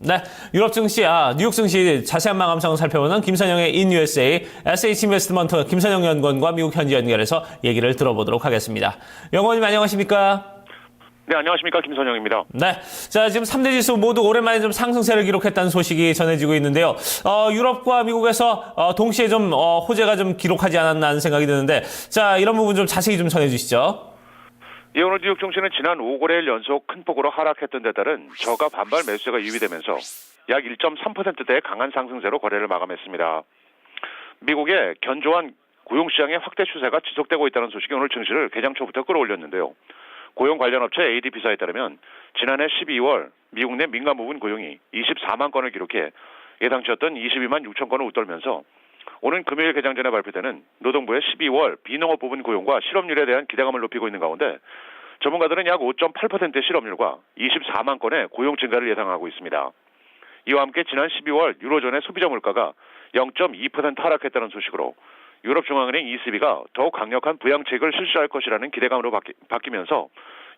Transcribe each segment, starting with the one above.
네, 유럽 증시, 뉴욕 증시 자세한 마감상을 살펴보는 김선영의 In USA, SH 인베스트먼트 김선영 연구원과 미국 현지 연결해서 얘기를 들어보도록 하겠습니다. 연구원님 안녕하십니까? 네, 안녕하십니까. 김선영입니다. 네, 자 지금 3대 지수 모두 오랜만에 좀 상승세를 기록했다는 소식이 전해지고 있는데요. 유럽과 미국에서 동시에 좀 호재가 좀 기록하지 않았나 하는 생각이 드는데, 자 이런 부분 좀 자세히 좀 전해주시죠. 예, 오늘 뉴욕 증시는 지난 5거래일 연속 큰 폭으로 하락했던 데 따른 저가 반발 매수세가 유의되면서 약 1.3%대의 강한 상승세로 거래를 마감했습니다. 미국의 견조한 고용시장의 확대 추세가 지속되고 있다는 소식이 오늘 증시를 개장 초부터 끌어올렸는데요. 고용 관련 업체 ADP사에 따르면 지난해 12월 미국 내 민간 부분 고용이 24만 건을 기록해 예상치였던 22만 6천 건을 웃돌면서 오는 금요일 개장 전에 발표되는 노동부의 12월 비농업 부분 고용과 실업률에 대한 기대감을 높이고 있는 가운데 전문가들은 약 5.8%의 실업률과 24만 건의 고용 증가를 예상하고 있습니다. 이와 함께 지난 12월 유로존의 소비자 물가가 0.2% 하락했다는 소식으로 유럽중앙은행 ECB가 더욱 강력한 부양책을 실시할 것이라는 기대감으로 바뀌면서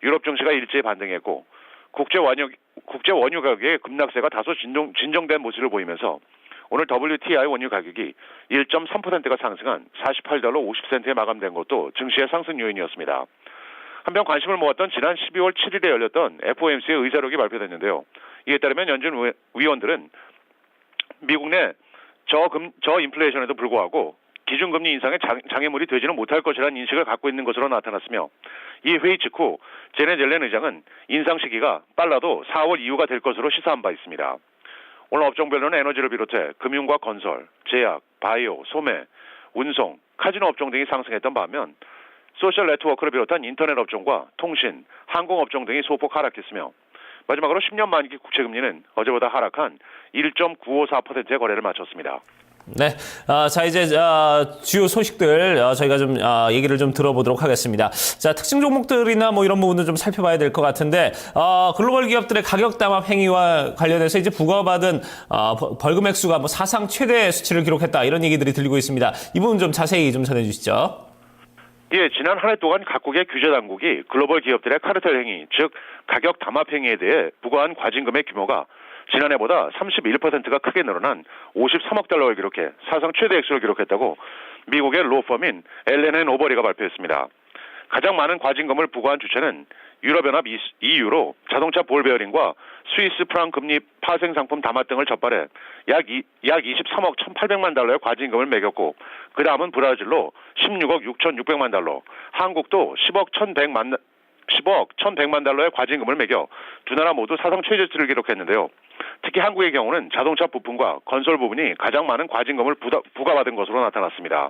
유럽 증시가 일제히 반등했고 국제 원유 가격의 급락세가 다소 진정된 모습을 보이면서 오늘 WTI 원유 가격이 1.3%가 상승한 48달러 50센트에 마감된 것도 증시의 상승 요인이었습니다. 한편 관심을 모았던 지난 12월 7일에 열렸던 FOMC의 의사록이 발표됐는데요. 이에 따르면 연준 위원들은 미국 내 저인플레이션에도 불구하고 기준금리 인상에 장애물이 되지는 못할 것이라는 인식을 갖고 있는 것으로 나타났으며 이 회의 직후 제넷 옐렌 의장은 인상 시기가 빨라도 4월 이후가 될 것으로 시사한 바 있습니다. 오늘 업종별로는 에너지를 비롯해 금융과 건설, 제약, 바이오, 소매, 운송, 카지노 업종 등이 상승했던 반면 소셜 네트워크를 비롯한 인터넷 업종과 통신, 항공 업종 등이 소폭 하락했으며 마지막으로 10년 만기 국채금리는 어제보다 하락한 1.954%의 거래를 마쳤습니다. 네, 자 이제 주요 소식들 저희가 좀 얘기를 좀 들어보도록 하겠습니다. 자 특징 종목들이나 뭐 이런 부분도 좀 살펴봐야 될 것 같은데 글로벌 기업들의 가격 담합 행위와 관련해서 이제 부과받은 벌금 액수가 뭐 사상 최대 수치를 기록했다 이런 얘기들이 들리고 있습니다. 이 부분 좀 자세히 좀 전해주시죠. 예, 지난 한 해 동안 각국의 규제 당국이 글로벌 기업들의 카르텔 행위, 즉 가격 담합 행위에 대해 부과한 과징금의 규모가 지난해보다 31%가 크게 늘어난 53억 달러를 기록해 사상 최대 액수를 기록했다고 미국의 로펌인 L&N 오버리가 발표했습니다. 가장 많은 과징금을 부과한 주체는 유럽연합 EU로 자동차 볼 베어링과 스위스 프랑 금리 파생 상품 담합 등을 접발해 약 23억 1,800만 달러의 과징금을 매겼고 그 다음은 브라질로 16억 6,600만 달러, 한국도 10억 1,100만 달러의 과징금을 매겨 두 나라 모두 사상 최저치를 기록했는데요. 특히 한국의 경우는 자동차 부품과 건설 부분이 가장 많은 과징금을 부과받은 것으로 나타났습니다.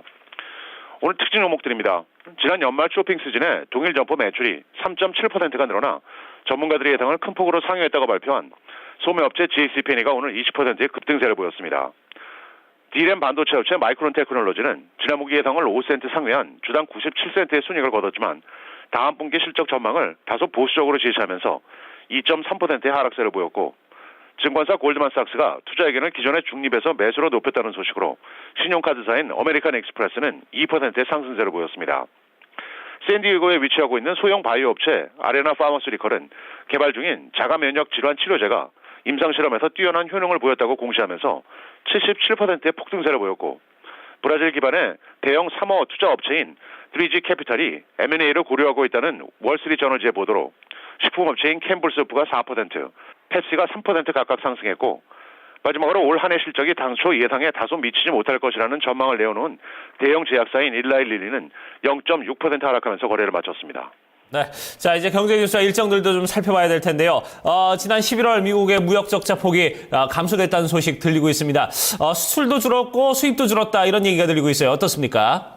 오늘 특징 종목들입니다. 지난 연말 쇼핑 시즌에 동일 점포 매출이 3.7%가 늘어나 전문가들의 예상을 큰 폭으로 상회했다고 발표한 소매업체 GXPN이가 오늘 20%의 급등세를 보였습니다. D램 반도체 업체 마이크론 테크놀로지는 지난분기 예상을 5센트 상회한 주당 97센트의 순이익을 거뒀지만 다음 분기 실적 전망을 다소 보수적으로 제시하면서 2.3%의 하락세를 보였고 증권사 골드만삭스가 투자 의견을 기존의 중립에서 매수로 높였다는 소식으로 신용카드사인 어메리칸 익스프레스는 2%의 상승세를 보였습니다. 샌디에고에 위치하고 있는 소형 바이오 업체 아레나 파머스리컬은 개발 중인 자가 면역 질환 치료제가 임상실험에서 뛰어난 효능을 보였다고 공시하면서 77%의 폭등세를 보였고 브라질 기반의 대형 사모 투자 업체인 3G 캐피탈이 M&A를 고려하고 있다는 월스트리트저널지의 보도로 식품업체인 캠블스프가 4%, 펩시가 3% 각각 상승했고 마지막으로 올 한 해 실적이 당초 예상에 다소 미치지 못할 것이라는 전망을 내어놓은 대형 제약사인 일라일릴리는 0.6% 하락하면서 거래를 마쳤습니다. 네, 자 이제 경제 뉴스와 일정들도 좀 살펴봐야 될 텐데요. 지난 11월 미국의 무역 적자 폭이 감소됐다는 소식 들리고 있습니다. 수출도 줄었고 수입도 줄었다 이런 얘기가 들리고 있어요. 어떻습니까?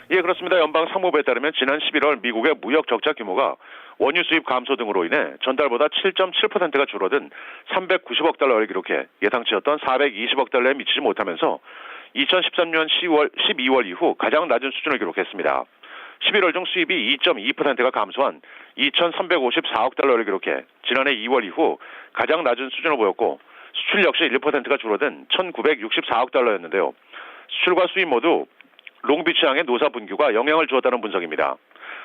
예, 그렇습니다. 연방상무부에 따르면 지난 11월 미국의 무역 적자 규모가 원유 수입 감소 등으로 인해 전달보다 7.7%가 줄어든 390억 달러를 기록해 예상치였던 420억 달러에 미치지 못하면서 2013년 12월 이후 가장 낮은 수준을 기록했습니다. 11월 중 수입이 2.2%가 감소한 2,354억 달러를 기록해 지난해 2월 이후 가장 낮은 수준을 보였고 수출 역시 1%가 줄어든 1,964억 달러였는데요. 수출과 수입 모두 롱비치항의 노사 분규가 영향을 주었다는 분석입니다.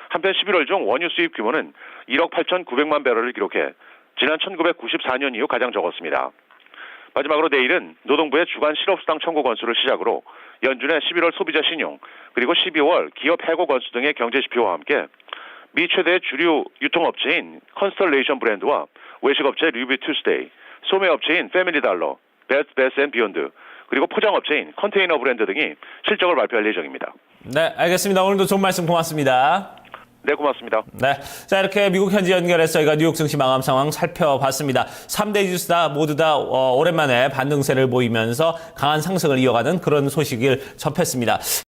한편 11월 중 원유 수입 규모는 1억 8,900만 배럴을 기록해 지난 1994년 이후 가장 적었습니다. 마지막으로 내일은 노동부의 주간 실업수당 청구 건수를 시작으로 연준의 11월 소비자 신용, 그리고 12월 기업 해고 건수 등의 경제 지표와 함께 미 최대 주류 유통업체인 컨스털레이션 브랜드와 외식업체 류비 투스데이, 소매업체인 패밀리달러, 베스트 앤 비욘드, 그리고 포장업체인 컨테이너 브랜드 등이 실적을 발표할 예정입니다. 네, 알겠습니다. 오늘도 좋은 말씀 고맙습니다. 네, 고맙습니다. 네. 자, 이렇게 미국 현지 연결해서 저희가 뉴욕 증시 마감 상황 살펴봤습니다. 3대 지수 모두 다 오랜만에 반등세를 보이면서 강한 상승을 이어가는 그런 소식을 접했습니다.